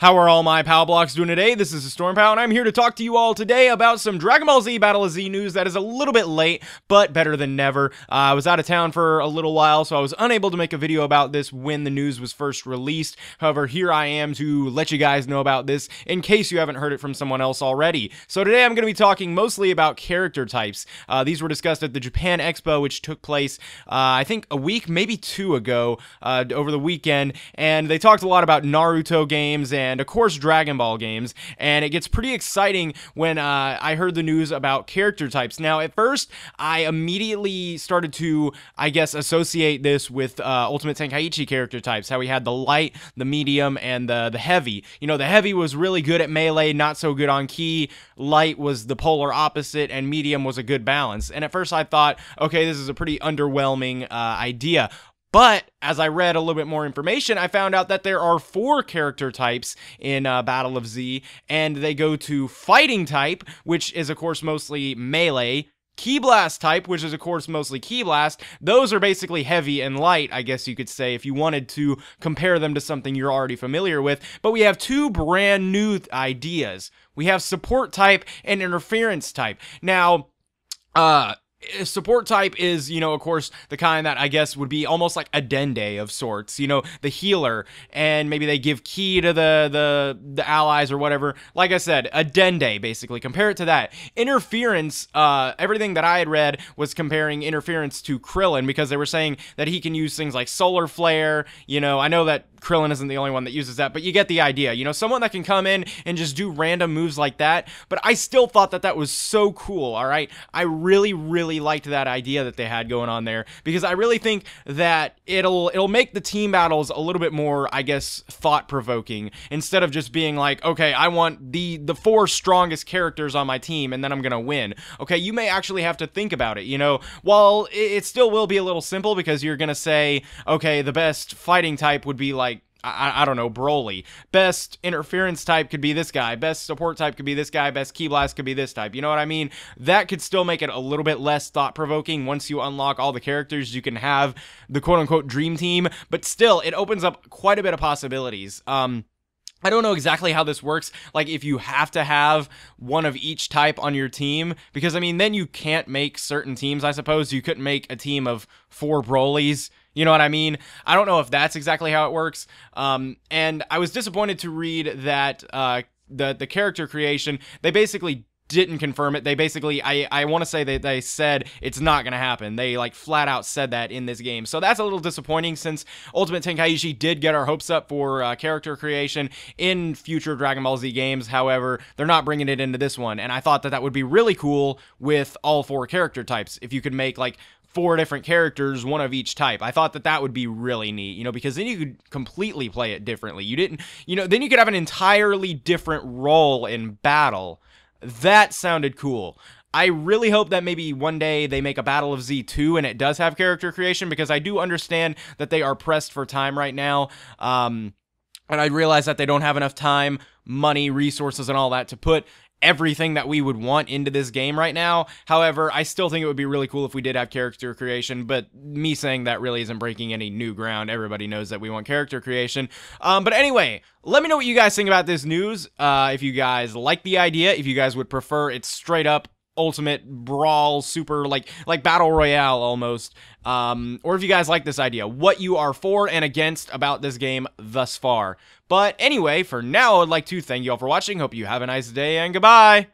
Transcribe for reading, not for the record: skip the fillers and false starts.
How are all my POW blocks doing today? This is TheStormPow, and I'm here to talk to you all today about some Dragon Ball Z Battle of Z news that is a little bit late, but better than never. I was out of town for a little while, so I was unable to make a video about this when the news was first released. However, here I am to let you guys know about this in case you haven't heard it from someone else already. So today I'm going to be talking mostly about character types. These were discussed at the Japan Expo, which took place, I think, a week, maybe two ago, over the weekend, and they talked a lot about Naruto games and of course Dragon Ball games, and it gets pretty exciting when I heard the news about character types. Now at first I immediately started to, I guess, associate this with Ultimate Tenkaichi character types, how we had the light, the medium, and the heavy. You know, the heavy was really good at melee, not so good on ki. Light was the polar opposite, and medium was a good balance. And at first I thought, okay, this is a pretty underwhelming idea. But as I read a little bit more information, I found out that there are 4 character types in Battle of Z, and they go to Fighting type, which is of course mostly melee, Ki Blast type, which is of course mostly Ki Blast. Those are basically heavy and light, I guess you could say, if you wanted to compare them to something you're already familiar with. But we have 2 brand new ideas. We have Support type and Interference type. Now, support type is, you know, of course, the kind that I guess would be almost like a Dende of sorts, you know, the healer, and maybe they give ki to the allies or whatever. Like I said, a Dende, basically. Compare it to that. Interference, everything that I had read was comparing Interference to Krillin, because they were saying that he can use things like Solar Flare. You know, I know that Krillin isn't the only one that uses that, but you get the idea. You know, someone that can come in and just do random moves like that. But I still thought that that was so cool, all right? I really liked that idea that they had going on there, because I really think that it'll make the team battles a little bit more, I guess, thought-provoking, instead of just being like, okay, I want the 4 strongest characters on my team and then I'm gonna win. Okay, you may actually have to think about it, you know. While it still will be a little simple, because you're gonna say, okay, the best fighting type would be like, I don't know, Broly. Best interference type could be this guy. Best support type could be this guy. Best Ki Blast could be this type. You know what I mean? That could still make it a little bit less thought-provoking. Once you unlock all the characters, you can have the quote-unquote dream team, but still, it opens up quite a bit of possibilities. I don't know exactly how this works, like if you have to have one of each type on your team, because I mean, then you can't make certain teams, I suppose. You couldn't make a team of 4 Brolys. You know what I mean? I don't know if that's exactly how it works. And I was disappointed to read that the character creation, they basically didn't confirm it. They basically, I want to say that they said it's not going to happen. They like flat out said that in this game. So that's a little disappointing, since Ultimate Tenkaichi did get our hopes up for character creation in future Dragon Ball Z games. However, they're not bringing it into this one. And I thought that that would be really cool with all 4 character types. If you could make like 4 different characters, one of each type. I thought that that would be really neat, you know, because then you could completely play it differently. You didn't, you know, then you could have an entirely different role in battle. That sounded cool. I really hope that maybe one day they make a Battle of Z2 and it does have character creation, because I do understand that they are pressed for time right now. And I realize that they don't have enough time, money, resources, and all that to put everything that we would want into this game right now. However, I still think it would be really cool if we did have character creation, but me saying that really isn't breaking any new ground. Everybody knows that we want character creation. But anyway, let me know what you guys think about this news. If you guys like the idea, if you guys would prefer it straight up ultimate brawl, super like battle royale almost, or if you guys like this idea, what you are for and against about this game thus far. But anyway, for now, I'd like to thank you all for watching. Hope you have a nice day, and goodbye.